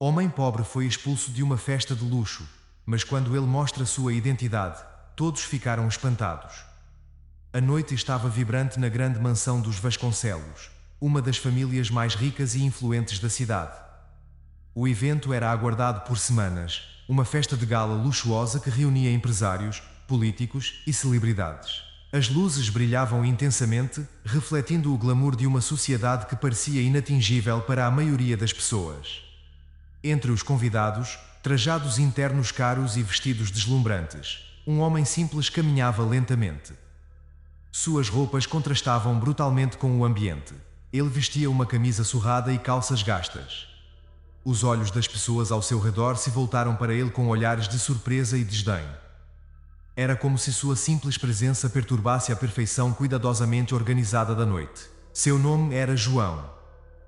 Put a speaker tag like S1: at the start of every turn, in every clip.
S1: Homem pobre foi expulso de uma festa de luxo, mas quando ele mostra sua identidade, todos ficaram espantados. A noite estava vibrante na grande mansão dos Vasconcelos, uma das famílias mais ricas e influentes da cidade. O evento era aguardado por semanas, uma festa de gala luxuosa que reunia empresários, políticos e celebridades. As luzes brilhavam intensamente, refletindo o glamour de uma sociedade que parecia inatingível para a maioria das pessoas. Entre os convidados, trajados internos caros e vestidos deslumbrantes, um homem simples caminhava lentamente. Suas roupas contrastavam brutalmente com o ambiente. Ele vestia uma camisa surrada e calças gastas. Os olhos das pessoas ao seu redor se voltaram para ele com olhares de surpresa e desdém. Era como se sua simples presença perturbasse a perfeição cuidadosamente organizada da noite. Seu nome era João.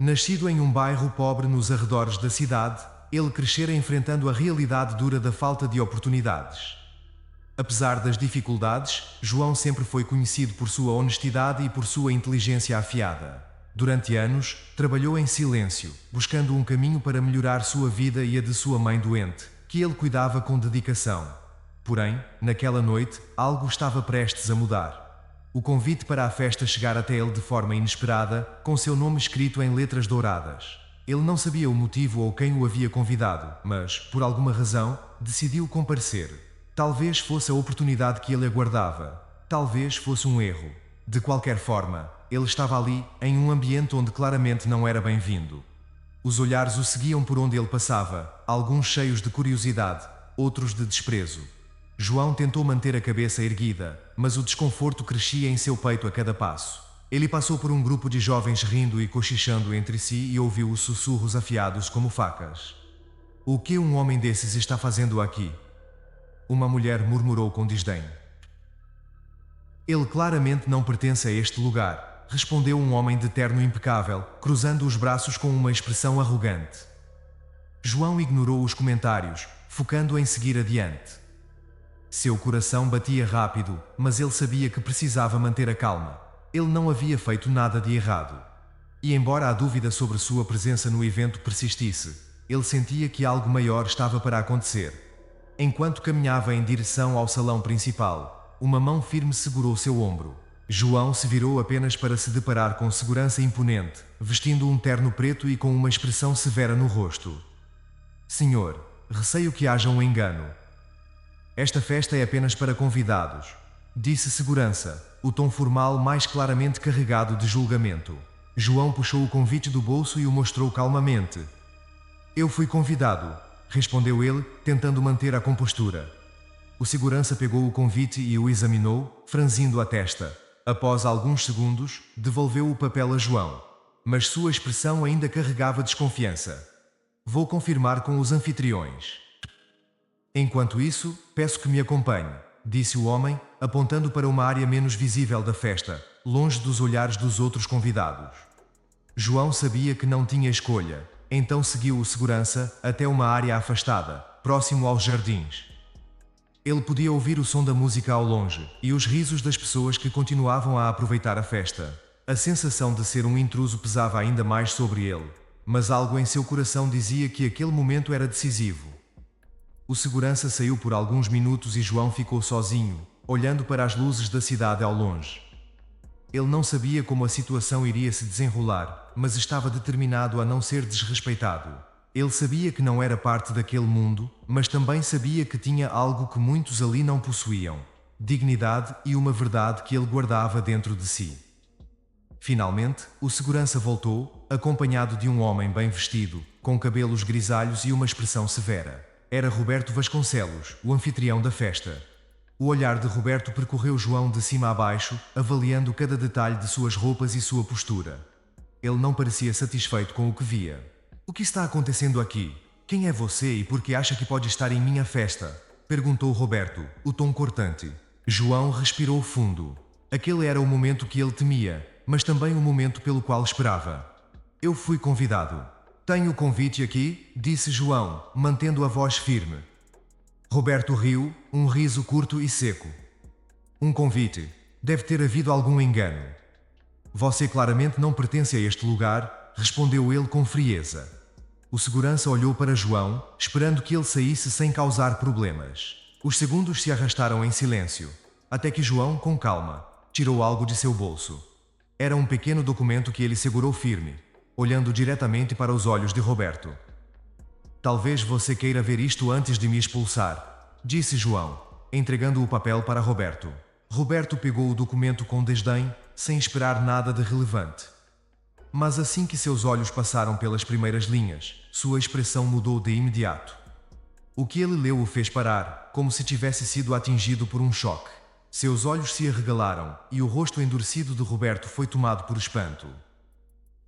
S1: Nascido em um bairro pobre nos arredores da cidade, ele crescera enfrentando a realidade dura da falta de oportunidades. Apesar das dificuldades, João sempre foi conhecido por sua honestidade e por sua inteligência afiada. Durante anos, trabalhou em silêncio, buscando um caminho para melhorar sua vida e a de sua mãe doente, que ele cuidava com dedicação. Porém, naquela noite, algo estava prestes a mudar. O convite para a festa chegara até ele de forma inesperada, com seu nome escrito em letras douradas. Ele não sabia o motivo ou quem o havia convidado, mas, por alguma razão, decidiu comparecer. Talvez fosse a oportunidade que ele aguardava. Talvez fosse um erro. De qualquer forma, ele estava ali, em um ambiente onde claramente não era bem-vindo. Os olhares o seguiam por onde ele passava, alguns cheios de curiosidade, outros de desprezo. João tentou manter a cabeça erguida, mas o desconforto crescia em seu peito a cada passo. Ele passou por um grupo de jovens rindo e cochichando entre si e ouviu os sussurros afiados como facas. O que um homem desses está fazendo aqui? Uma mulher murmurou com desdém. Ele claramente não pertence a este lugar, respondeu um homem de terno impecável, cruzando os braços com uma expressão arrogante. João ignorou os comentários, focando em seguir adiante. Seu coração batia rápido, mas ele sabia que precisava manter a calma. Ele não havia feito nada de errado. E embora a dúvida sobre sua presença no evento persistisse, ele sentia que algo maior estava para acontecer. Enquanto caminhava em direção ao salão principal, uma mão firme segurou seu ombro. João se virou apenas para se deparar com segurança imponente, vestindo um terno preto e com uma expressão severa no rosto. Senhor, receio que haja um engano. Esta festa é apenas para convidados, disse segurança, o tom formal mais claramente carregado de julgamento. João puxou o convite do bolso e o mostrou calmamente. Eu fui convidado, respondeu ele, tentando manter a compostura. O segurança pegou o convite e o examinou, franzindo a testa. Após alguns segundos, devolveu o papel a João. Mas sua expressão ainda carregava desconfiança. Vou confirmar com os anfitriões. Enquanto isso, peço que me acompanhe, disse o homem, apontando para uma área menos visível da festa, longe dos olhares dos outros convidados. João sabia que não tinha escolha, então seguiu o segurança até uma área afastada, próximo aos jardins. Ele podia ouvir o som da música ao longe e os risos das pessoas que continuavam a aproveitar a festa. A sensação de ser um intruso pesava ainda mais sobre ele, mas algo em seu coração dizia que aquele momento era decisivo. O segurança saiu por alguns minutos e João ficou sozinho, olhando para as luzes da cidade ao longe. Ele não sabia como a situação iria se desenrolar, mas estava determinado a não ser desrespeitado. Ele sabia que não era parte daquele mundo, mas também sabia que tinha algo que muitos ali não possuíam: dignidade e uma verdade que ele guardava dentro de si. Finalmente, o segurança voltou, acompanhado de um homem bem vestido, com cabelos grisalhos e uma expressão severa. Era Roberto Vasconcelos, o anfitrião da festa. O olhar de Roberto percorreu João de cima a baixo, avaliando cada detalhe de suas roupas e sua postura. Ele não parecia satisfeito com o que via. O que está acontecendo aqui? Quem é você e por que acha que pode estar em minha festa? Perguntou Roberto, o tom cortante. João respirou fundo. Aquele era o momento que ele temia, mas também o momento pelo qual esperava. Eu fui convidado. Tenho o convite aqui, disse João, mantendo a voz firme. Roberto riu, um riso curto e seco. Um convite. Deve ter havido algum engano. Você claramente não pertence a este lugar, respondeu ele com frieza. O segurança olhou para João, esperando que ele saísse sem causar problemas. Os segundos se arrastaram em silêncio, até que João, com calma, tirou algo de seu bolso. Era um pequeno documento que ele segurou firme, olhando diretamente para os olhos de Roberto. Talvez você queira ver isto antes de me expulsar, disse João, entregando o papel para Roberto. Roberto pegou o documento com desdém, sem esperar nada de relevante. Mas assim que seus olhos passaram pelas primeiras linhas, sua expressão mudou de imediato. O que ele leu o fez parar, como se tivesse sido atingido por um choque. Seus olhos se arregalaram, e o rosto endurecido de Roberto foi tomado por espanto.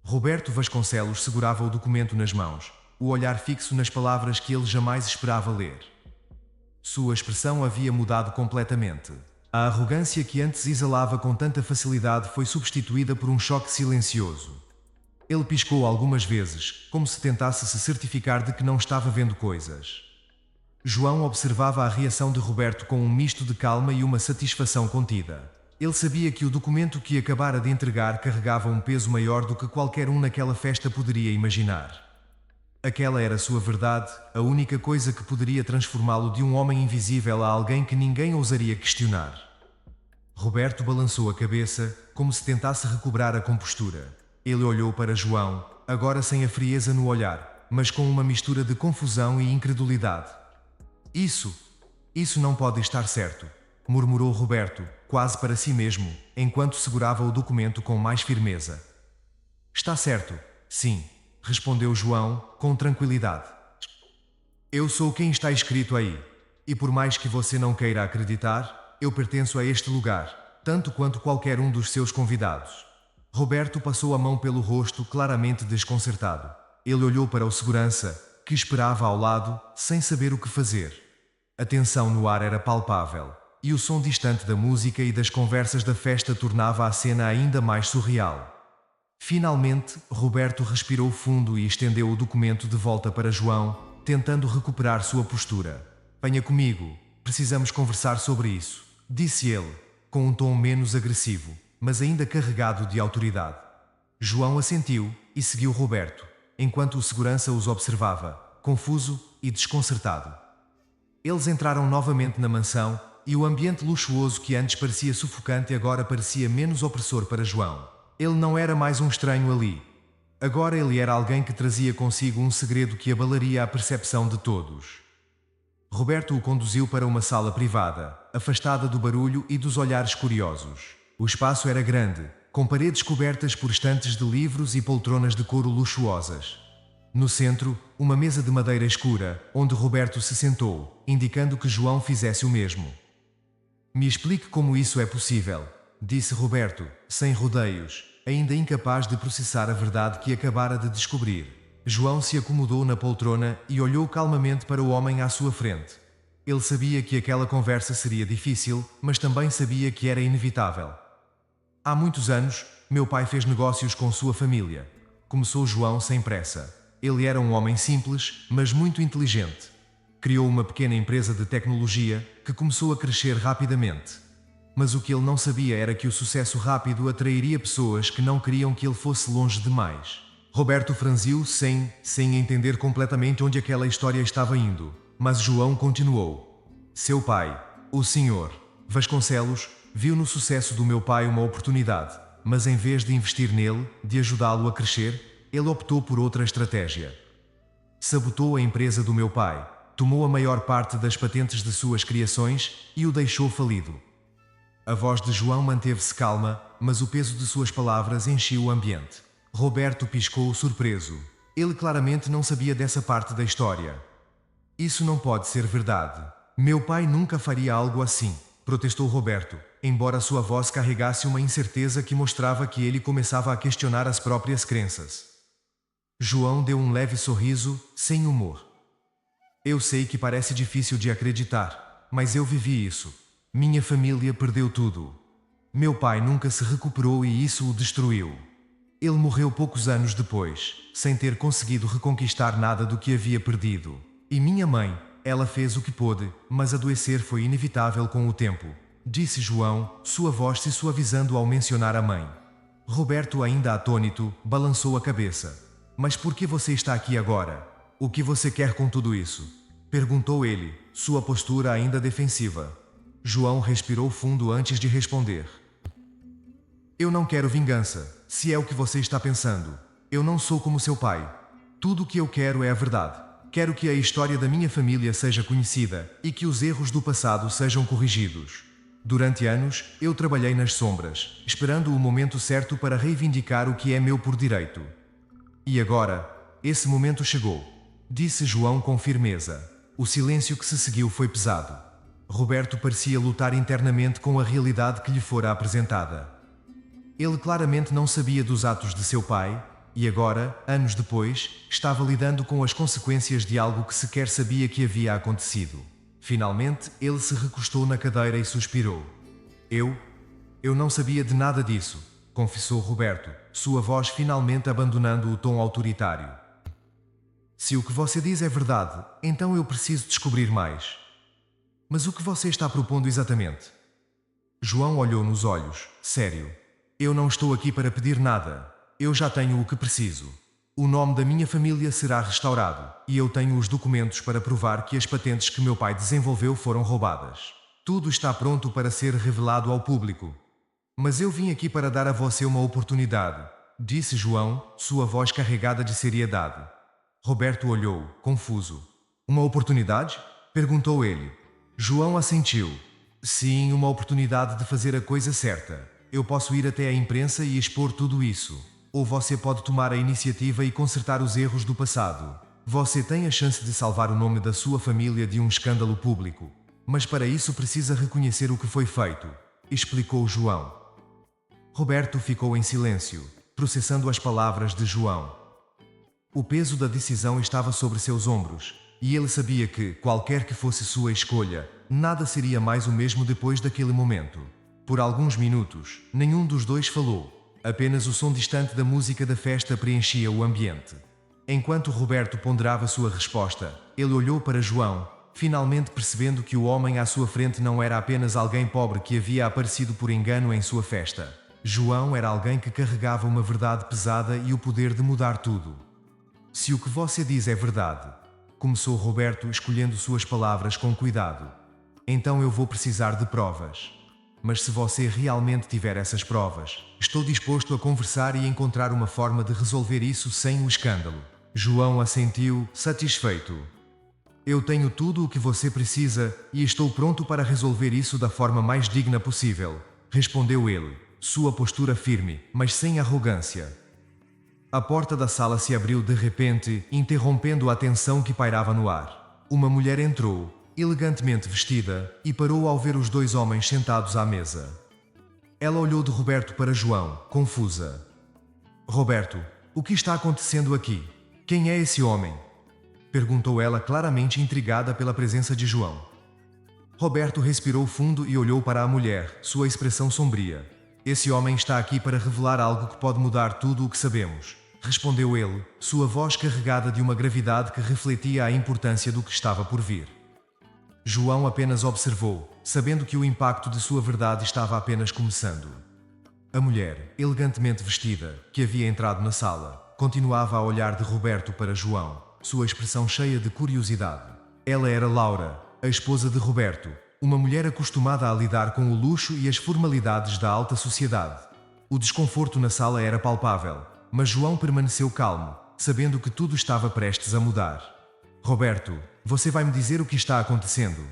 S1: Roberto Vasconcelos segurava o documento nas mãos, o olhar fixo nas palavras que ele jamais esperava ler. Sua expressão havia mudado completamente. A arrogância que antes exalava com tanta facilidade foi substituída por um choque silencioso. Ele piscou algumas vezes, como se tentasse se certificar de que não estava vendo coisas. João observava a reação de Roberto com um misto de calma e uma satisfação contida. Ele sabia que o documento que acabara de entregar carregava um peso maior do que qualquer um naquela festa poderia imaginar. Aquela era sua verdade, a única coisa que poderia transformá-lo de um homem invisível a alguém que ninguém ousaria questionar. Roberto balançou a cabeça, como se tentasse recobrar a compostura. Ele olhou para João, agora sem a frieza no olhar, mas com uma mistura de confusão e incredulidade. Isso não pode estar certo, murmurou Roberto, quase para si mesmo, enquanto segurava o documento com mais firmeza. Está certo, sim, respondeu João, com tranquilidade. Eu sou quem está escrito aí, e por mais que você não queira acreditar, eu pertenço a este lugar, tanto quanto qualquer um dos seus convidados. Roberto passou a mão pelo rosto, claramente desconcertado. Ele olhou para o segurança, que esperava ao lado, sem saber o que fazer. A tensão no ar era palpável, e o som distante da música e das conversas da festa tornava a cena ainda mais surreal. Finalmente, Roberto respirou fundo e estendeu o documento de volta para João, tentando recuperar sua postura. Venha comigo, precisamos conversar sobre isso, disse ele, com um tom menos agressivo, mas ainda carregado de autoridade. João assentiu e seguiu Roberto, enquanto o segurança os observava, confuso e desconcertado. Eles entraram novamente na mansão, e o ambiente luxuoso que antes parecia sufocante agora parecia menos opressor para João. Ele não era mais um estranho ali. Agora ele era alguém que trazia consigo um segredo que abalaria a percepção de todos. Roberto o conduziu para uma sala privada, afastada do barulho e dos olhares curiosos. O espaço era grande, com paredes cobertas por estantes de livros e poltronas de couro luxuosas. No centro, uma mesa de madeira escura, onde Roberto se sentou, indicando que João fizesse o mesmo. Me explique como isso é possível, disse Roberto, sem rodeios, ainda incapaz de processar a verdade que acabara de descobrir. João se acomodou na poltrona e olhou calmamente para o homem à sua frente. Ele sabia que aquela conversa seria difícil, mas também sabia que era inevitável. Há muitos anos, meu pai fez negócios com sua família. Começou João sem pressa. Ele era um homem simples, mas muito inteligente. Criou uma pequena empresa de tecnologia, que começou a crescer rapidamente. Mas o que ele não sabia era que o sucesso rápido atrairia pessoas que não queriam que ele fosse longe demais. Roberto franziu sem entender completamente onde aquela história estava indo. Mas João continuou. Seu pai, o Sr. Vasconcelos, viu no sucesso do meu pai uma oportunidade, mas em vez de investir nele, de ajudá-lo a crescer, ele optou por outra estratégia. Sabotou a empresa do meu pai, tomou a maior parte das patentes de suas criações e o deixou falido. A voz de João manteve-se calma, mas o peso de suas palavras encheu o ambiente. Roberto piscou surpreso. Ele claramente não sabia dessa parte da história. Isso não pode ser verdade. Meu pai nunca faria algo assim, protestou Roberto, embora sua voz carregasse uma incerteza que mostrava que ele começava a questionar as próprias crenças. João deu um leve sorriso, sem humor. Eu sei que parece difícil de acreditar, mas eu vivi isso. Minha família perdeu tudo. Meu pai nunca se recuperou e isso o destruiu. Ele morreu poucos anos depois, sem ter conseguido reconquistar nada do que havia perdido. E minha mãe, ela fez o que pôde, mas adoecer foi inevitável com o tempo, disse João, sua voz se suavizando ao mencionar a mãe. Roberto, ainda atônito, balançou a cabeça. Mas por que você está aqui agora? O que você quer com tudo isso? Perguntou ele, sua postura ainda defensiva. João respirou fundo antes de responder. Eu não quero vingança, se é o que você está pensando. Eu não sou como seu pai. Tudo o que eu quero é a verdade. Quero que a história da minha família seja conhecida e que os erros do passado sejam corrigidos. Durante anos, eu trabalhei nas sombras, esperando o momento certo para reivindicar o que é meu por direito. E agora, esse momento chegou, disse João com firmeza. O silêncio que se seguiu foi pesado. Roberto parecia lutar internamente com a realidade que lhe fora apresentada. Ele claramente não sabia dos atos de seu pai, e agora, anos depois, estava lidando com as consequências de algo que sequer sabia que havia acontecido. Finalmente, ele se recostou na cadeira e suspirou. Eu não sabia de nada disso, confessou Roberto, sua voz finalmente abandonando o tom autoritário. Se o que você diz é verdade, então eu preciso descobrir mais. Mas o que você está propondo exatamente? João olhou nos olhos, sério. Eu não estou aqui para pedir nada. Eu já tenho o que preciso. O nome da minha família será restaurado, e eu tenho os documentos para provar que as patentes que meu pai desenvolveu foram roubadas. Tudo está pronto para ser revelado ao público. Mas eu vim aqui para dar a você uma oportunidade, disse João, sua voz carregada de seriedade. Roberto olhou, confuso. Uma oportunidade? Perguntou ele. João assentiu. Sim, uma oportunidade de fazer a coisa certa. Eu posso ir até a imprensa e expor tudo isso. Ou você pode tomar a iniciativa e consertar os erros do passado. Você tem a chance de salvar o nome da sua família de um escândalo público. Mas para isso precisa reconhecer o que foi feito, explicou João. Roberto ficou em silêncio, processando as palavras de João. O peso da decisão estava sobre seus ombros, e ele sabia que, qualquer que fosse sua escolha, nada seria mais o mesmo depois daquele momento. Por alguns minutos, nenhum dos dois falou. Apenas o som distante da música da festa preenchia o ambiente. Enquanto Roberto ponderava sua resposta, ele olhou para João, finalmente percebendo que o homem à sua frente não era apenas alguém pobre que havia aparecido por engano em sua festa. João era alguém que carregava uma verdade pesada e o poder de mudar tudo. Se o que você diz é verdade, começou Roberto escolhendo suas palavras com cuidado, então eu vou precisar de provas. Mas se você realmente tiver essas provas, estou disposto a conversar e encontrar uma forma de resolver isso sem o escândalo. João assentiu, satisfeito. Eu tenho tudo o que você precisa e estou pronto para resolver isso da forma mais digna possível, respondeu ele, sua postura firme, mas sem arrogância. A porta da sala se abriu de repente, interrompendo a tensão que pairava no ar. Uma mulher entrou, elegantemente vestida, e parou ao ver os dois homens sentados à mesa. Ela olhou de Roberto para João, confusa. Roberto, o que está acontecendo aqui? Quem é esse homem? Perguntou ela, claramente intrigada pela presença de João. Roberto respirou fundo e olhou para a mulher, sua expressão sombria. Esse homem está aqui para revelar algo que pode mudar tudo o que sabemos, respondeu ele, sua voz carregada de uma gravidade que refletia a importância do que estava por vir. João apenas observou, sabendo que o impacto de sua verdade estava apenas começando. A mulher, elegantemente vestida, que havia entrado na sala, continuava a olhar de Roberto para João, sua expressão cheia de curiosidade. Ela era Laura, a esposa de Roberto, uma mulher acostumada a lidar com o luxo e as formalidades da alta sociedade. O desconforto na sala era palpável, mas João permaneceu calmo, sabendo que tudo estava prestes a mudar. Roberto, você vai me dizer o que está acontecendo?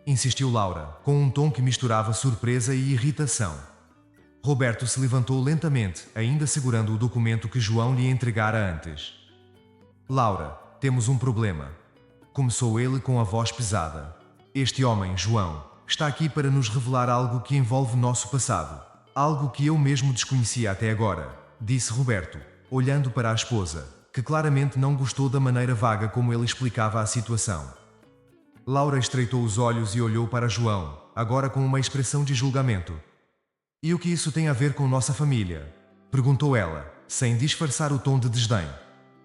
S1: Insistiu Laura, com um tom que misturava surpresa e irritação. Roberto se levantou lentamente, ainda segurando o documento que João lhe entregara antes. Laura, temos um problema. Começou ele com a voz pesada. Este homem, João, está aqui para nos revelar algo que envolve nosso passado. Algo que eu mesmo desconhecia até agora, disse Roberto, olhando para a esposa, que claramente não gostou da maneira vaga como ele explicava a situação. Laura estreitou os olhos e olhou para João, agora com uma expressão de julgamento. E o que isso tem a ver com nossa família? Perguntou ela, sem disfarçar o tom de desdém.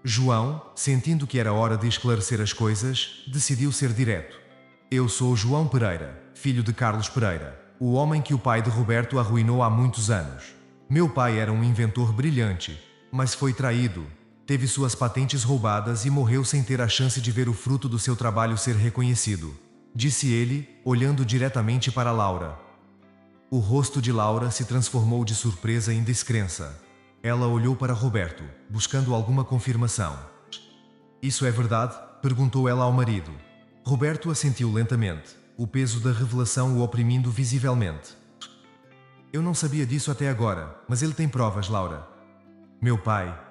S1: João, sentindo que era hora de esclarecer as coisas, decidiu ser direto. Eu sou João Pereira, filho de Carlos Pereira, o homem que o pai de Roberto arruinou há muitos anos. Meu pai era um inventor brilhante, mas foi traído. Teve suas patentes roubadas e morreu sem ter a chance de ver o fruto do seu trabalho ser reconhecido, disse ele, olhando diretamente para Laura. O rosto de Laura se transformou de surpresa em descrença. Ela olhou para Roberto, buscando alguma confirmação. Isso é verdade? Perguntou ela ao marido. Roberto assentiu lentamente, o peso da revelação o oprimindo visivelmente. Eu não sabia disso até agora, mas ele tem provas, Laura. Meu pai.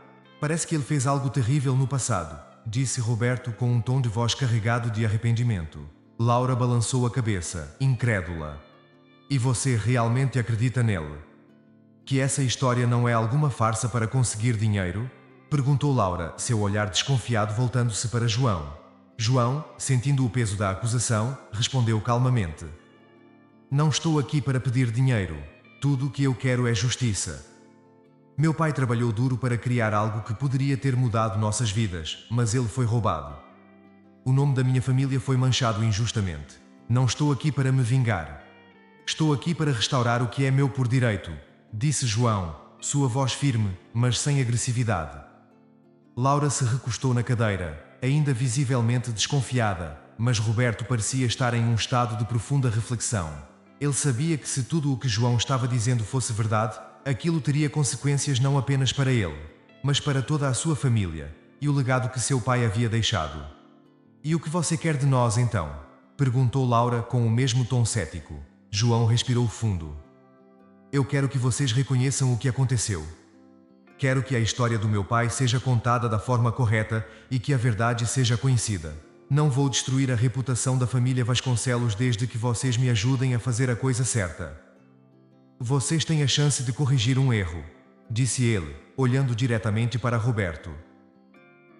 S1: Parece que ele fez algo terrível no passado, disse Roberto com um tom de voz carregado de arrependimento. Laura balançou a cabeça, incrédula. E você realmente acredita nele? Que essa história não é alguma farsa para conseguir dinheiro? Perguntou Laura, seu olhar desconfiado voltando-se para João. João, sentindo o peso da acusação, respondeu calmamente. Não estou aqui para pedir dinheiro. Tudo o que eu quero é justiça. Meu pai trabalhou duro para criar algo que poderia ter mudado nossas vidas, mas ele foi roubado. O nome da minha família foi manchado injustamente. Não estou aqui para me vingar. Estou aqui para restaurar o que é meu por direito, disse João, sua voz firme, mas sem agressividade. Laura se recostou na cadeira, ainda visivelmente desconfiada, mas Roberto parecia estar em um estado de profunda reflexão. Ele sabia que se tudo o que João estava dizendo fosse verdade, aquilo teria consequências não apenas para ele, mas para toda a sua família, e o legado que seu pai havia deixado. E o que você quer de nós então? Perguntou Laura com o mesmo tom cético. João respirou fundo. Eu quero que vocês reconheçam o que aconteceu. Quero que a história do meu pai seja contada da forma correta e que a verdade seja conhecida. Não vou destruir a reputação da família Vasconcelos desde que vocês me ajudem a fazer a coisa certa. Vocês têm a chance de corrigir um erro, disse ele, olhando diretamente para Roberto.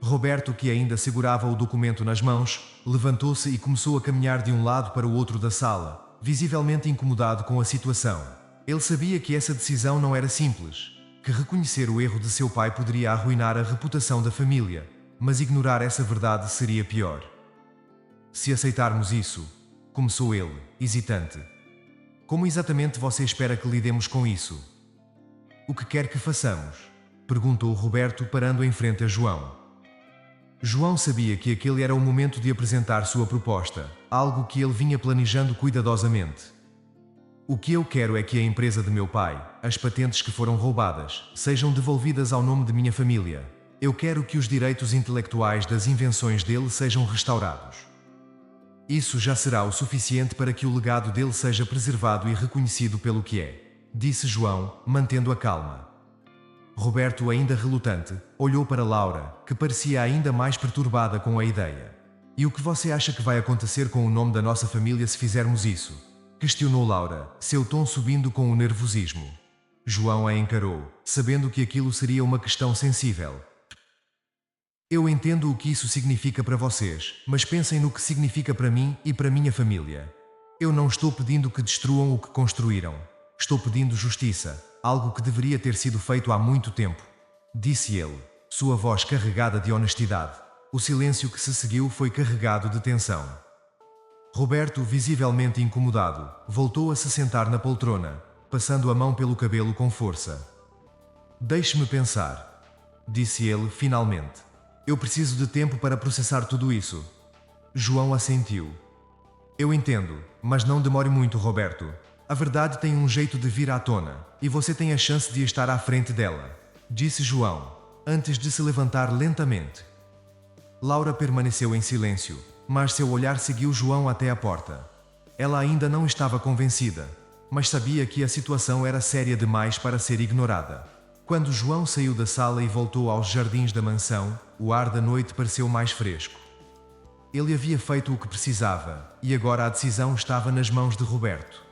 S1: Roberto, que ainda segurava o documento nas mãos, levantou-se e começou a caminhar de um lado para o outro da sala, visivelmente incomodado com a situação. Ele sabia que essa decisão não era simples, que reconhecer o erro de seu pai poderia arruinar a reputação da família, mas ignorar essa verdade seria pior. Se aceitarmos isso, começou ele, hesitante. Como exatamente você espera que lidemos com isso? O que quer que façamos? Perguntou Roberto, parando em frente a João. João sabia que aquele era o momento de apresentar sua proposta, algo que ele vinha planejando cuidadosamente. O que eu quero é que a empresa de meu pai, as patentes que foram roubadas, sejam devolvidas ao nome de minha família. Eu quero que os direitos intelectuais das invenções dele sejam restaurados. Isso já será o suficiente para que o legado dele seja preservado e reconhecido pelo que é, disse João, mantendo a calma. Roberto, ainda relutante, olhou para Laura, que parecia ainda mais perturbada com a ideia. E o que você acha que vai acontecer com o nome da nossa família se fizermos isso? Questionou Laura, seu tom subindo com o nervosismo. João a encarou, sabendo que aquilo seria uma questão sensível. Eu entendo o que isso significa para vocês, mas pensem no que significa para mim e para minha família. Eu não estou pedindo que destruam o que construíram. Estou pedindo justiça, algo que deveria ter sido feito há muito tempo, disse ele, sua voz carregada de honestidade. O silêncio que se seguiu foi carregado de tensão. Roberto, visivelmente incomodado, voltou a se sentar na poltrona, passando a mão pelo cabelo com força. Deixe-me pensar, disse ele finalmente. Eu preciso de tempo para processar tudo isso. João assentiu. Eu entendo, mas não demore muito, Roberto. A verdade tem um jeito de vir à tona, e você tem a chance de estar à frente dela, disse João, antes de se levantar lentamente. Laura permaneceu em silêncio, mas seu olhar seguiu João até a porta. Ela ainda não estava convencida, mas sabia que a situação era séria demais para ser ignorada. Quando João saiu da sala e voltou aos jardins da mansão, o ar da noite pareceu mais fresco. Ele havia feito o que precisava, e agora a decisão estava nas mãos de Roberto.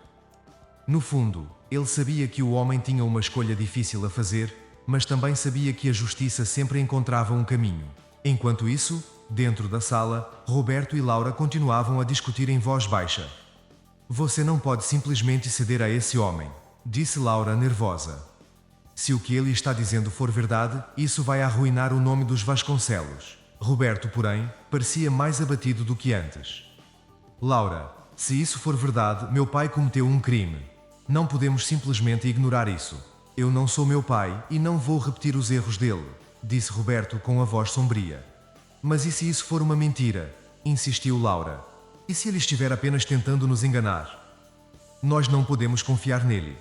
S1: No fundo, ele sabia que o homem tinha uma escolha difícil a fazer, mas também sabia que a justiça sempre encontrava um caminho. Enquanto isso, dentro da sala, Roberto e Laura continuavam a discutir em voz baixa. Você não pode simplesmente ceder a esse homem, disse Laura nervosa. Se o que ele está dizendo for verdade, isso vai arruinar o nome dos Vasconcelos. Roberto, porém, parecia mais abatido do que antes. Laura, se isso for verdade, meu pai cometeu um crime. Não podemos simplesmente ignorar isso. Eu não sou meu pai e não vou repetir os erros dele. disse Roberto com a voz sombria. Mas e se isso for uma mentira? Insistiu Laura. E se ele estiver apenas tentando nos enganar? Nós não podemos confiar nele.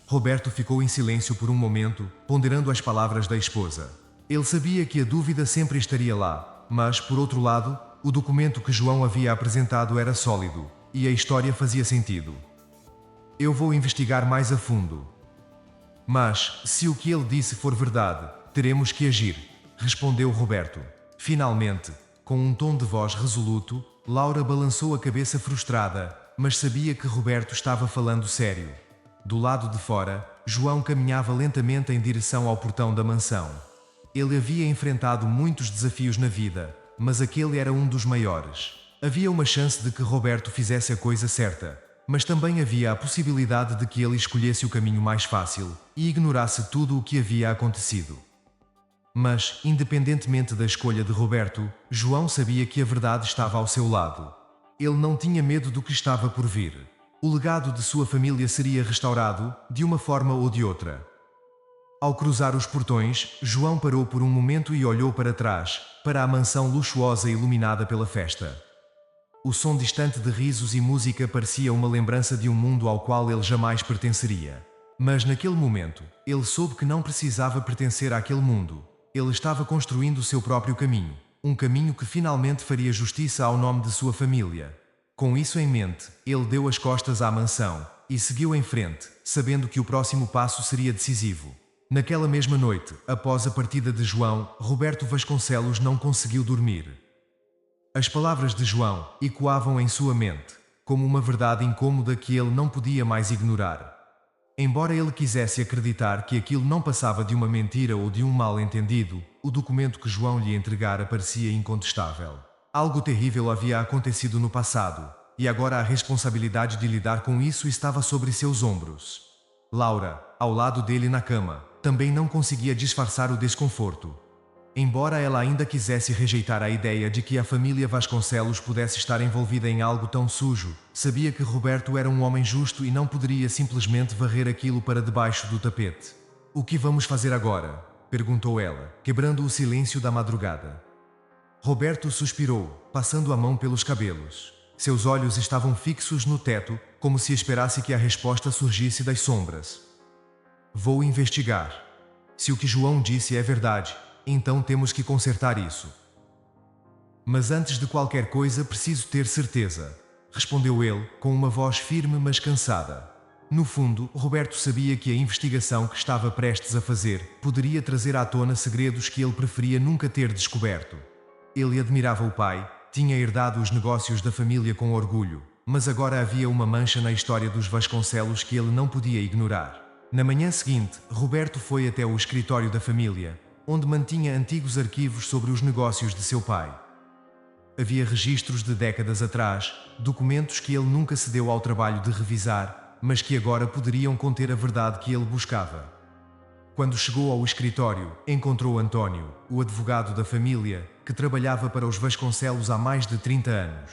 S1: Roberto ficou em silêncio por um momento, ponderando as palavras da esposa. Ele sabia que a dúvida sempre estaria lá, mas, por outro lado, o documento que João havia apresentado era sólido, e a história fazia sentido. Eu vou investigar mais a fundo. Mas, se o que ele disse for verdade, teremos que agir, respondeu Roberto. Finalmente, com um tom de voz resoluto, Laura balançou a cabeça frustrada, mas sabia que Roberto estava falando sério. Do lado de fora, João caminhava lentamente em direção ao portão da mansão. Ele havia enfrentado muitos desafios na vida, mas aquele era um dos maiores. Havia uma chance de que Roberto fizesse a coisa certa, mas também havia a possibilidade de que ele escolhesse o caminho mais fácil e ignorasse tudo o que havia acontecido. Mas, independentemente da escolha de Roberto, João sabia que a verdade estava ao seu lado. Ele não tinha medo do que estava por vir. O legado de sua família seria restaurado, de uma forma ou de outra. Ao cruzar os portões, João parou por um momento e olhou para trás, para a mansão luxuosa iluminada pela festa. O som distante de risos e música parecia uma lembrança de um mundo ao qual ele jamais pertenceria. Mas naquele momento, ele soube que não precisava pertencer àquele mundo. Ele estava construindo o seu próprio caminho, um caminho que finalmente faria justiça ao nome de sua família. Com isso em mente, ele deu as costas à mansão e seguiu em frente, sabendo que o próximo passo seria decisivo. Naquela mesma noite, após a partida de João, Roberto Vasconcelos não conseguiu dormir. As palavras de João ecoavam em sua mente, como uma verdade incômoda que ele não podia mais ignorar. Embora ele quisesse acreditar que aquilo não passava de uma mentira ou de um mal-entendido, o documento que João lhe entregara parecia incontestável. Algo terrível havia acontecido no passado, e agora a responsabilidade de lidar com isso estava sobre seus ombros. Laura, ao lado dele na cama, também não conseguia disfarçar o desconforto. Embora ela ainda quisesse rejeitar a ideia de que a família Vasconcelos pudesse estar envolvida em algo tão sujo, sabia que Roberto era um homem justo e não poderia simplesmente varrer aquilo para debaixo do tapete. "O que vamos fazer agora?", perguntou ela, quebrando o silêncio da madrugada. Roberto suspirou, passando a mão pelos cabelos. Seus olhos estavam fixos no teto, como se esperasse que a resposta surgisse das sombras. "Vou investigar. Se o que João disse é verdade, então temos que consertar isso. Mas antes de qualquer coisa preciso ter certeza", respondeu ele, com uma voz firme mas cansada. No fundo, Roberto sabia que a investigação que estava prestes a fazer poderia trazer à tona segredos que ele preferia nunca ter descoberto. Ele admirava o pai, tinha herdado os negócios da família com orgulho, mas agora havia uma mancha na história dos Vasconcelos que ele não podia ignorar. Na manhã seguinte, Roberto foi até o escritório da família, onde mantinha antigos arquivos sobre os negócios de seu pai. Havia registros de décadas atrás, documentos que ele nunca se deu ao trabalho de revisar, mas que agora poderiam conter a verdade que ele buscava. Quando chegou ao escritório, encontrou António, o advogado da família, que trabalhava para os Vasconcelos há mais de 30 anos.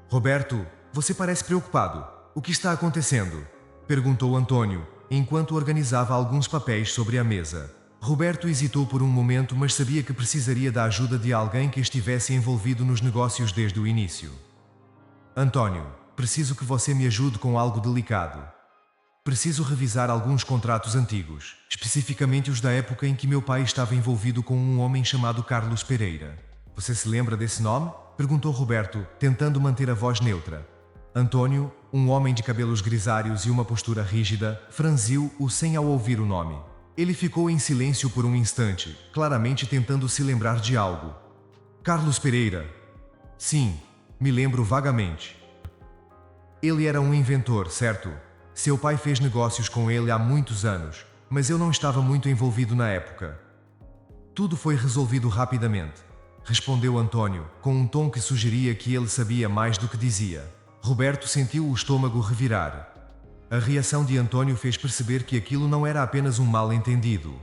S1: "Roberto, você parece preocupado. O que está acontecendo?", perguntou António, enquanto organizava alguns papéis sobre a mesa. Roberto hesitou por um momento, mas sabia que precisaria da ajuda de alguém que estivesse envolvido nos negócios desde o início. "António, preciso que você me ajude com algo delicado. Preciso revisar alguns contratos antigos, especificamente os da época em que meu pai estava envolvido com um homem chamado Carlos Pereira." "Você se lembra desse nome?", perguntou Roberto, tentando manter a voz neutra. António, um homem de cabelos grisalhos e uma postura rígida, franziu-o sem ao ouvir o nome. Ele ficou em silêncio por um instante, claramente tentando se lembrar de algo. "Carlos Pereira? Sim, me lembro vagamente. Ele era um inventor, certo? Seu pai fez negócios com ele há muitos anos, mas eu não estava muito envolvido na época." "Tudo foi resolvido rapidamente", respondeu António, com um tom que sugeria que ele sabia mais do que dizia. Roberto sentiu o estômago revirar. A reação de António fez perceber que aquilo não era apenas um mal-entendido.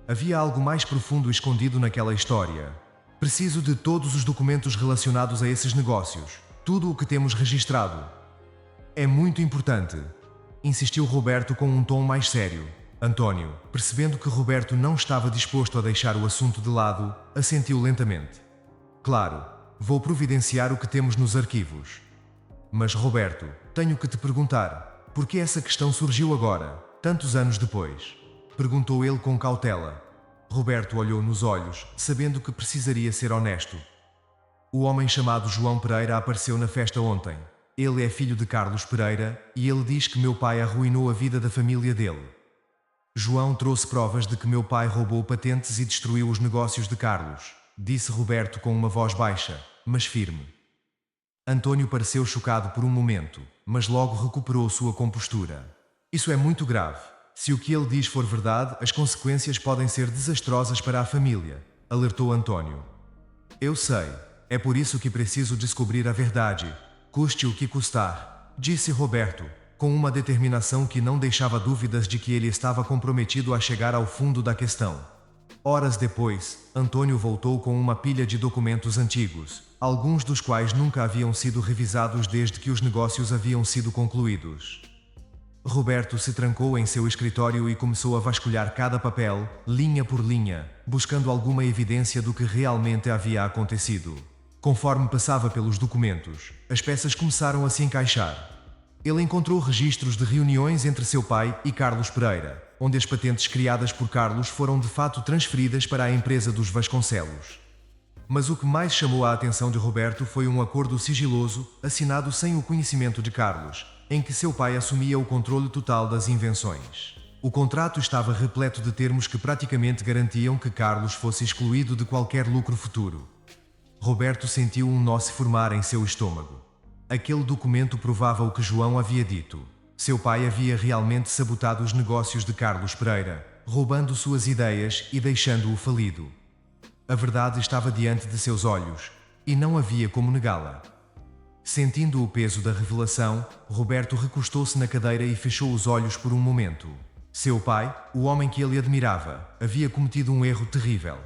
S1: Havia algo mais profundo escondido naquela história. "Preciso de todos os documentos relacionados a esses negócios. Tudo o que temos registrado. É muito importante", insistiu Roberto com um tom mais sério. Antônio, percebendo que Roberto não estava disposto a deixar o assunto de lado, assentiu lentamente. Claro, vou providenciar o que temos nos arquivos. Mas Roberto, tenho que te perguntar, por que essa questão surgiu agora, tantos anos depois? Perguntou ele com cautela. Roberto olhou nos olhos, sabendo que precisaria ser honesto. O homem chamado João Pereira apareceu na festa ontem. Ele é filho de Carlos Pereira, e ele diz que meu pai arruinou a vida da família dele. João trouxe provas de que meu pai roubou patentes e destruiu os negócios de Carlos, disse Roberto com uma voz baixa, mas firme. Antônio pareceu chocado por um momento, mas logo recuperou sua compostura. Isso é muito grave. Se o que ele diz for verdade, as consequências podem ser desastrosas para a família, alertou Antônio. Eu sei. É por isso que preciso descobrir a verdade, custe o que custar, disse Roberto, com uma determinação que não deixava dúvidas de que ele estava comprometido a chegar ao fundo da questão. Horas depois, Antônio voltou com uma pilha de documentos antigos, alguns dos quais nunca haviam sido revisados desde que os negócios haviam sido concluídos. Roberto se trancou em seu escritório e começou a vasculhar cada papel, linha por linha, buscando alguma evidência do que realmente havia acontecido. Conforme passava pelos documentos, as peças começaram a se encaixar. Ele encontrou registros de reuniões entre seu pai e Carlos Pereira, onde as patentes criadas por Carlos foram de fato transferidas para a empresa dos Vasconcelos. Mas o que mais chamou a atenção de Roberto foi um acordo sigiloso, assinado sem o conhecimento de Carlos, em que seu pai assumia o controle total das invenções. O contrato estava repleto de termos que praticamente garantiam que Carlos fosse excluído de qualquer lucro futuro. Roberto sentiu um nó se formar em seu estômago. Aquele documento provava o que João havia dito. Seu pai havia realmente sabotado os negócios de Carlos Pereira, roubando suas ideias e deixando-o falido. A verdade estava diante de seus olhos, e não havia como negá-la. Sentindo o peso da revelação, Roberto recostou-se na cadeira e fechou os olhos por um momento. Seu pai, o homem que ele admirava, havia cometido um erro terrível.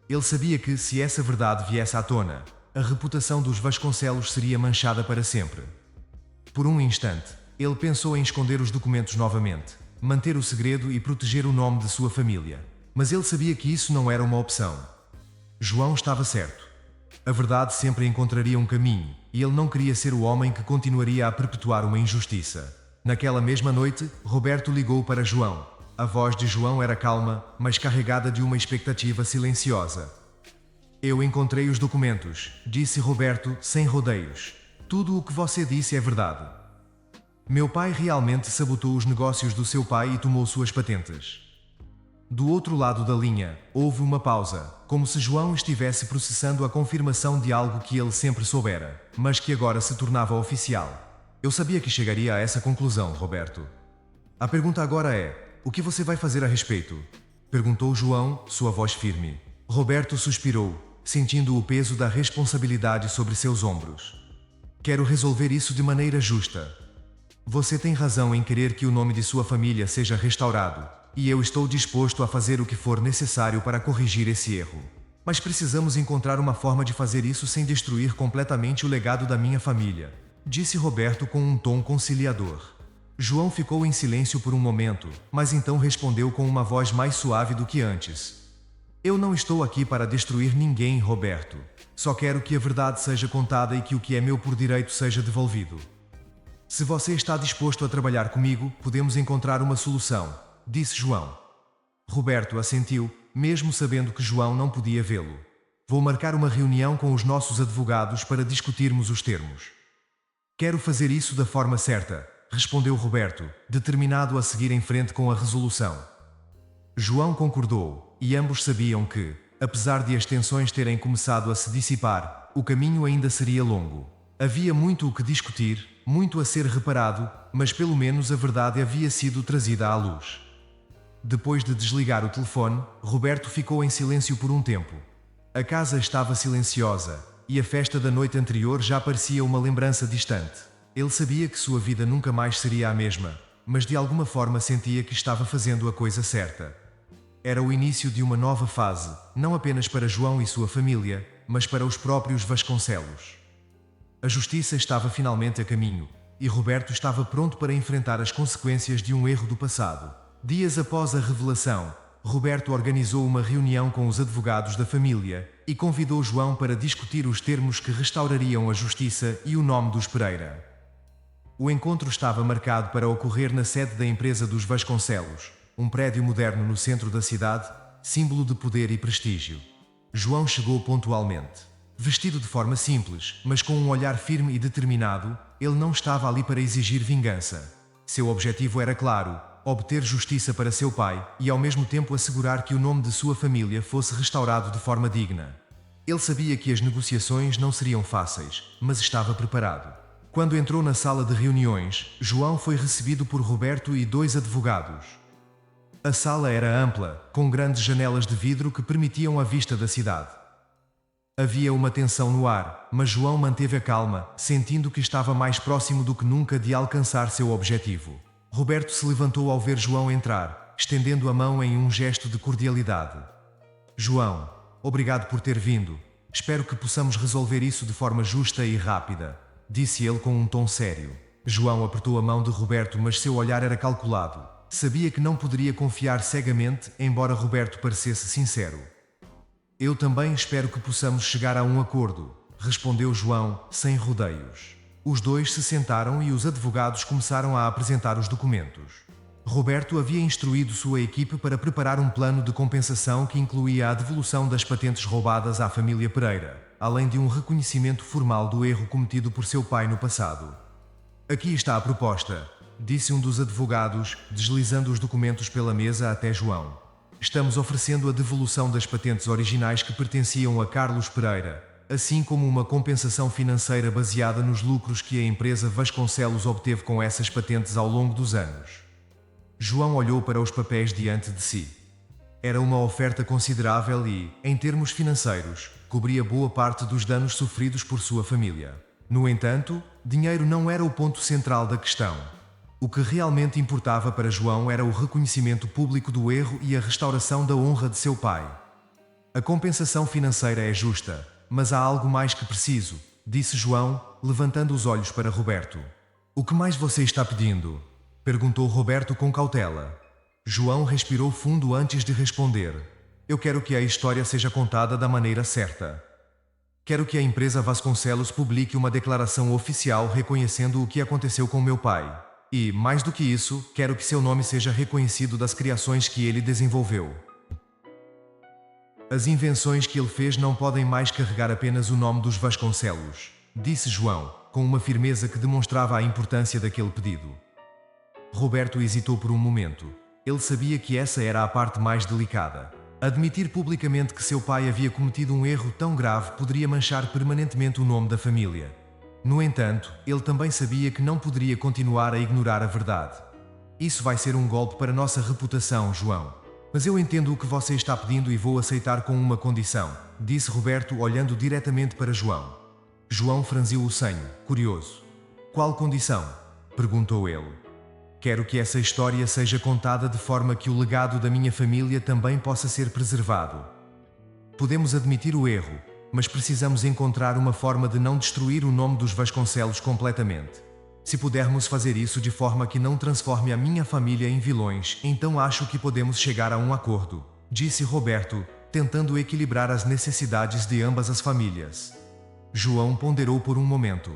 S1: Ele sabia que, se essa verdade viesse à tona, a reputação dos Vasconcelos seria manchada para sempre. Por um instante, ele pensou em esconder os documentos novamente, manter o segredo e proteger o nome de sua família. Mas ele sabia que isso não era uma opção. João estava certo. A verdade sempre encontraria um caminho, e ele não queria ser o homem que continuaria a perpetuar uma injustiça. Naquela mesma noite, Roberto ligou para João. A voz de João era calma, mas carregada de uma expectativa silenciosa. Eu encontrei os documentos, disse Roberto, sem rodeios. Tudo o que você disse é verdade. Meu pai realmente sabotou os negócios do seu pai e tomou suas patentes. Do outro lado da linha, houve uma pausa, como se João estivesse processando a confirmação de algo que ele sempre soubera, mas que agora se tornava oficial. Eu sabia que chegaria a essa conclusão, Roberto. A pergunta agora é: o que você vai fazer a respeito? Perguntou João, sua voz firme. Roberto suspirou, sentindo o peso da responsabilidade sobre seus ombros. Quero resolver isso de maneira justa. Você tem razão em querer que o nome de sua família seja restaurado, e eu estou disposto a fazer o que for necessário para corrigir esse erro. Mas precisamos encontrar uma forma de fazer isso sem destruir completamente o legado da minha família, disse Roberto com um tom conciliador. João ficou em silêncio por um momento, mas então respondeu com uma voz mais suave do que antes. Eu não estou aqui para destruir ninguém, Roberto. Só quero que a verdade seja contada e que o que é meu por direito seja devolvido. Se você está disposto a trabalhar comigo, podemos encontrar uma solução, disse João. Roberto assentiu, mesmo sabendo que João não podia vê-lo. Vou marcar uma reunião com os nossos advogados para discutirmos os termos. Quero fazer isso da forma certa, respondeu Roberto, determinado a seguir em frente com a resolução. João concordou, e ambos sabiam que, apesar de as tensões terem começado a se dissipar, o caminho ainda seria longo. Havia muito o que discutir, muito a ser reparado, mas pelo menos a verdade havia sido trazida à luz. Depois de desligar o telefone, Roberto ficou em silêncio por um tempo. A casa estava silenciosa, e a festa da noite anterior já parecia uma lembrança distante. Ele sabia que sua vida nunca mais seria a mesma, mas de alguma forma sentia que estava fazendo a coisa certa. Era o início de uma nova fase, não apenas para João e sua família, mas para os próprios Vasconcelos. A justiça estava finalmente a caminho, e Roberto estava pronto para enfrentar as consequências de um erro do passado. Dias após a revelação, Roberto organizou uma reunião com os advogados da família e convidou João para discutir os termos que restaurariam a justiça e o nome dos Pereira. O encontro estava marcado para ocorrer na sede da empresa dos Vasconcelos, um prédio moderno no centro da cidade, símbolo de poder e prestígio. João chegou pontualmente. Vestido de forma simples, mas com um olhar firme e determinado, ele não estava ali para exigir vingança. Seu objetivo era claro: obter justiça para seu pai e ao mesmo tempo assegurar que o nome de sua família fosse restaurado de forma digna. Ele sabia que as negociações não seriam fáceis, mas estava preparado. Quando entrou na sala de reuniões, João foi recebido por Roberto e 2 advogados. A sala era ampla, com grandes janelas de vidro que permitiam a vista da cidade. Havia uma tensão no ar, mas João manteve a calma, sentindo que estava mais próximo do que nunca de alcançar seu objetivo. Roberto se levantou ao ver João entrar, estendendo a mão em um gesto de cordialidade. João, obrigado por ter vindo. Espero que possamos resolver isso de forma justa e rápida, disse ele com um tom sério. João apertou a mão de Roberto, mas seu olhar era calculado. Sabia que não poderia confiar cegamente, embora Roberto parecesse sincero. Eu também espero que possamos chegar a um acordo, respondeu João, sem rodeios. Os dois se sentaram e os advogados começaram a apresentar os documentos. Roberto havia instruído sua equipe para preparar um plano de compensação que incluía a devolução das patentes roubadas à família Pereira, além de um reconhecimento formal do erro cometido por seu pai no passado. Aqui está a proposta, disse um dos advogados, deslizando os documentos pela mesa até João. Estamos oferecendo a devolução das patentes originais que pertenciam a Carlos Pereira, assim como uma compensação financeira baseada nos lucros que a empresa Vasconcelos obteve com essas patentes ao longo dos anos. João olhou para os papéis diante de si. Era uma oferta considerável e, em termos financeiros, cobria boa parte dos danos sofridos por sua família. No entanto, dinheiro não era o ponto central da questão. O que realmente importava para João era o reconhecimento público do erro e a restauração da honra de seu pai. A compensação financeira é justa, mas há algo mais que preciso, disse João, levantando os olhos para Roberto. O que mais você está pedindo? Perguntou Roberto com cautela. João respirou fundo antes de responder. Eu quero que a história seja contada da maneira certa. Quero que a empresa Vasconcelos publique uma declaração oficial reconhecendo o que aconteceu com meu pai. E, mais do que isso, quero que seu nome seja reconhecido das criações que ele desenvolveu. As invenções que ele fez não podem mais carregar apenas o nome dos Vasconcelos, disse João, com uma firmeza que demonstrava a importância daquele pedido. Roberto hesitou por um momento. Ele sabia que essa era a parte mais delicada. Admitir publicamente que seu pai havia cometido um erro tão grave poderia manchar permanentemente o nome da família. No entanto, ele também sabia que não poderia continuar a ignorar a verdade. Isso vai ser um golpe para nossa reputação, João. Mas eu entendo o que você está pedindo e vou aceitar com uma condição, disse Roberto olhando diretamente para João. João franziu o senho, curioso. Qual condição? Perguntou ele. Quero que essa história seja contada de forma que o legado da minha família também possa ser preservado. Podemos admitir o erro, mas precisamos encontrar uma forma de não destruir o nome dos Vasconcelos completamente. Se pudermos fazer isso de forma que não transforme a minha família em vilões, então acho que podemos chegar a um acordo, disse Roberto, tentando equilibrar as necessidades de ambas as famílias. João ponderou por um momento.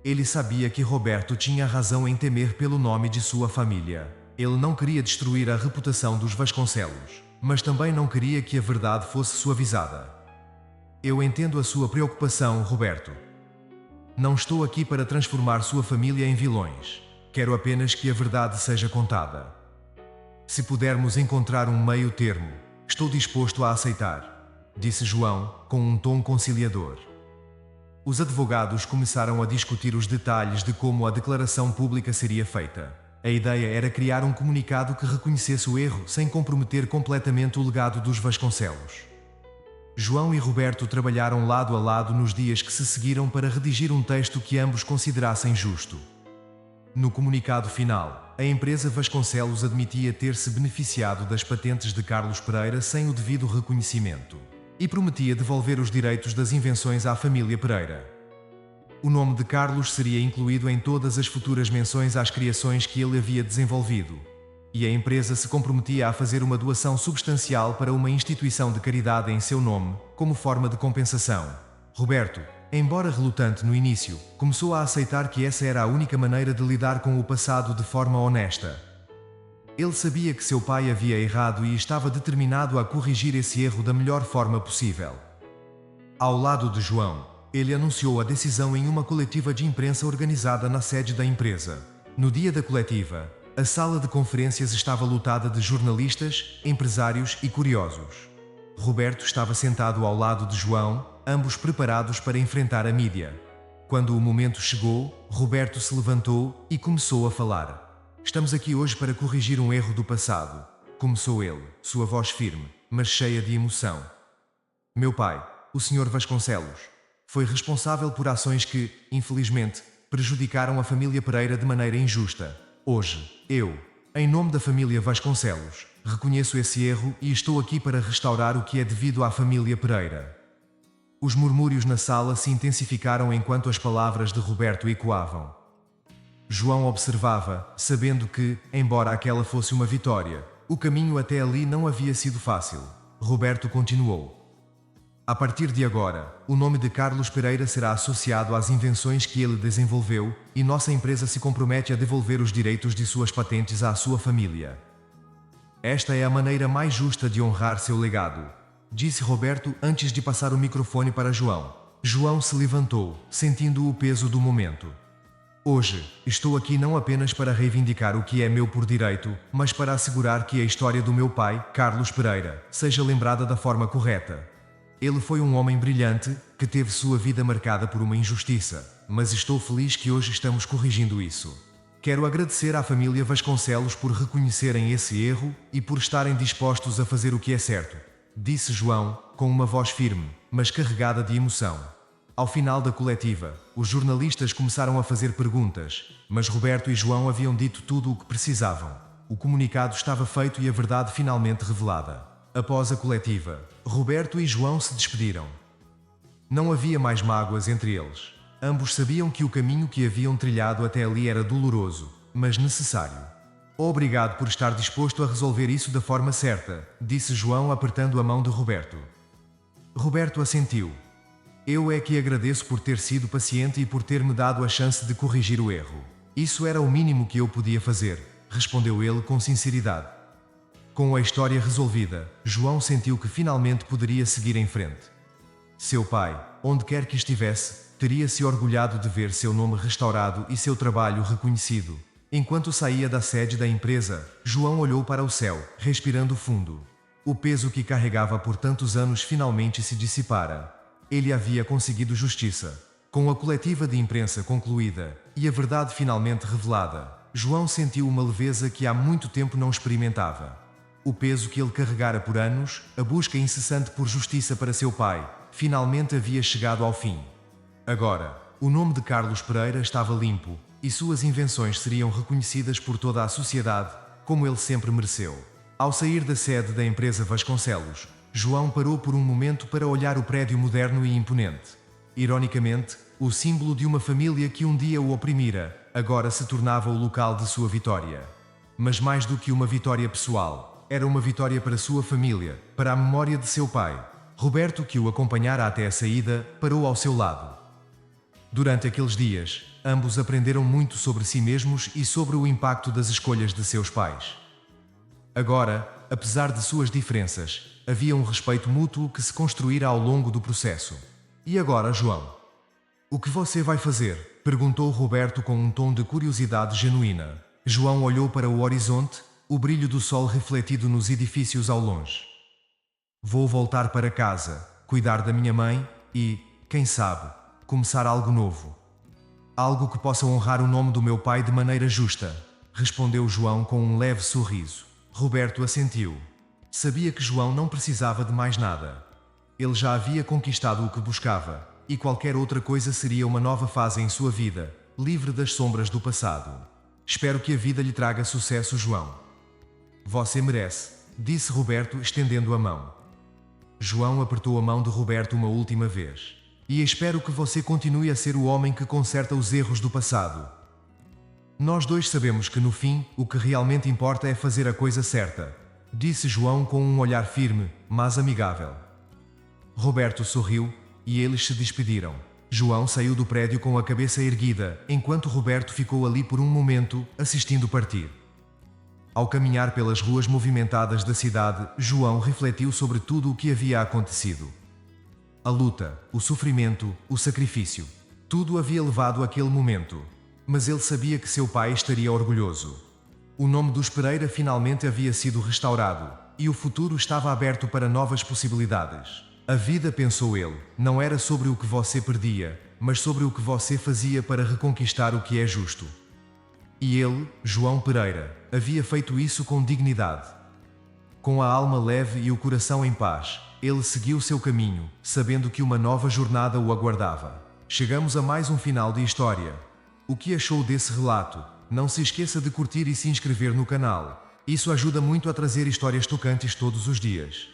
S1: Ele sabia que Roberto tinha razão em temer pelo nome de sua família. Ele não queria destruir a reputação dos Vasconcelos, mas também não queria que a verdade fosse suavizada. Eu entendo a sua preocupação, Roberto. Não estou aqui para transformar sua família em vilões. Quero apenas que a verdade seja contada. Se pudermos encontrar um meio termo, estou disposto a aceitar, disse João, com um tom conciliador. Os advogados começaram a discutir os detalhes de como a declaração pública seria feita. A ideia era criar um comunicado que reconhecesse o erro sem comprometer completamente o legado dos Vasconcelos. João e Roberto trabalharam lado a lado nos dias que se seguiram para redigir um texto que ambos considerassem justo. No comunicado final, a empresa Vasconcelos admitia ter se beneficiado das patentes de Carlos Pereira sem o devido reconhecimento e prometia devolver os direitos das invenções à família Pereira. O nome de Carlos seria incluído em todas as futuras menções às criações que ele havia desenvolvido. E a empresa se comprometia a fazer uma doação substancial para uma instituição de caridade em seu nome, como forma de compensação. Roberto, embora relutante no início, começou a aceitar que essa era a única maneira de lidar com o passado de forma honesta. Ele sabia que seu pai havia errado e estava determinado a corrigir esse erro da melhor forma possível. Ao lado de João, ele anunciou a decisão em uma coletiva de imprensa organizada na sede da empresa. No dia da coletiva, a sala de conferências estava lotada de jornalistas, empresários e curiosos. Roberto estava sentado ao lado de João, ambos preparados para enfrentar a mídia. Quando o momento chegou, Roberto se levantou e começou a falar. Estamos aqui hoje para corrigir um erro do passado, começou ele, sua voz firme, mas cheia de emoção. Meu pai, o Sr. Vasconcelos, foi responsável por ações que, infelizmente, prejudicaram a família Pereira de maneira injusta. Hoje, eu, em nome da família Vasconcelos, reconheço esse erro e estou aqui para restaurar o que é devido à família Pereira. Os murmúrios na sala se intensificaram enquanto as palavras de Roberto ecoavam. João observava, sabendo que, embora aquela fosse uma vitória, o caminho até ali não havia sido fácil. Roberto continuou. A partir de agora, o nome de Carlos Pereira será associado às invenções que ele desenvolveu, e nossa empresa se compromete a devolver os direitos de suas patentes à sua família. Esta é a maneira mais justa de honrar seu legado, disse Roberto antes de passar o microfone para João. João se levantou, sentindo o peso do momento. Hoje, estou aqui não apenas para reivindicar o que é meu por direito, mas para assegurar que a história do meu pai, Carlos Pereira, seja lembrada da forma correta. Ele foi um homem brilhante, que teve sua vida marcada por uma injustiça, mas estou feliz que hoje estamos corrigindo isso. Quero agradecer à família Vasconcelos por reconhecerem esse erro e por estarem dispostos a fazer o que é certo, disse João, com uma voz firme, mas carregada de emoção. Ao final da coletiva, os jornalistas começaram a fazer perguntas, mas Roberto e João haviam dito tudo o que precisavam. O comunicado estava feito e a verdade finalmente revelada. Após a coletiva, Roberto e João se despediram. Não havia mais mágoas entre eles. Ambos sabiam que o caminho que haviam trilhado até ali era doloroso, mas necessário. Obrigado por estar disposto a resolver isso da forma certa, disse João apertando a mão de Roberto. Roberto assentiu. Eu é que agradeço por ter sido paciente e por ter me dado a chance de corrigir o erro. Isso era o mínimo que eu podia fazer, respondeu ele com sinceridade. Com a história resolvida, João sentiu que finalmente poderia seguir em frente. Seu pai, onde quer que estivesse, teria se orgulhado de ver seu nome restaurado e seu trabalho reconhecido. Enquanto saía da sede da empresa, João olhou para o céu, respirando fundo. O peso que carregava por tantos anos finalmente se dissipara. Ele havia conseguido justiça. Com a coletiva de imprensa concluída e a verdade finalmente revelada, João sentiu uma leveza que há muito tempo não experimentava. O peso que ele carregara por anos, a busca incessante por justiça para seu pai, finalmente havia chegado ao fim. Agora, o nome de Carlos Pereira estava limpo, e suas invenções seriam reconhecidas por toda a sociedade, como ele sempre mereceu. Ao sair da sede da empresa Vasconcelos, João parou por um momento para olhar o prédio moderno e imponente. Ironicamente, o símbolo de uma família que um dia o oprimira, agora se tornava o local de sua vitória. Mas mais do que uma vitória pessoal, era uma vitória para sua família, para a memória de seu pai. Roberto, que o acompanhara até a saída, parou ao seu lado. Durante aqueles dias, ambos aprenderam muito sobre si mesmos e sobre o impacto das escolhas de seus pais. Agora, apesar de suas diferenças, havia um respeito mútuo que se construíra ao longo do processo. E agora, João? O que você vai fazer? Perguntou Roberto com um tom de curiosidade genuína. João olhou para o horizonte, o brilho do sol refletido nos edifícios ao longe. Vou voltar para casa, cuidar da minha mãe e, quem sabe, começar algo novo. Algo que possa honrar o nome do meu pai de maneira justa, respondeu João com um leve sorriso. Roberto assentiu. Sabia que João não precisava de mais nada. Ele já havia conquistado o que buscava, e qualquer outra coisa seria uma nova fase em sua vida, livre das sombras do passado. Espero que a vida lhe traga sucesso, João. Você merece, disse Roberto estendendo a mão. João apertou a mão de Roberto uma última vez. E espero que você continue a ser o homem que conserta os erros do passado. Nós dois sabemos que no fim, o que realmente importa é fazer a coisa certa, disse João com um olhar firme, mas amigável. Roberto sorriu, e eles se despediram. João saiu do prédio com a cabeça erguida, enquanto Roberto ficou ali por um momento, assistindo partir. Ao caminhar pelas ruas movimentadas da cidade, João refletiu sobre tudo o que havia acontecido. A luta, o sofrimento, o sacrifício. Tudo havia levado àquele momento. Mas ele sabia que seu pai estaria orgulhoso. O nome dos Pereira finalmente havia sido restaurado, e o futuro estava aberto para novas possibilidades. A vida, pensou ele, não era sobre o que você perdia, mas sobre o que você fazia para reconquistar o que é justo. E ele, João Pereira, havia feito isso com dignidade. Com a alma leve e o coração em paz, ele seguiu seu caminho, sabendo que uma nova jornada o aguardava. Chegamos a mais um final de história. O que achou desse relato? Não se esqueça de curtir e se inscrever no canal. Isso ajuda muito a trazer histórias tocantes todos os dias.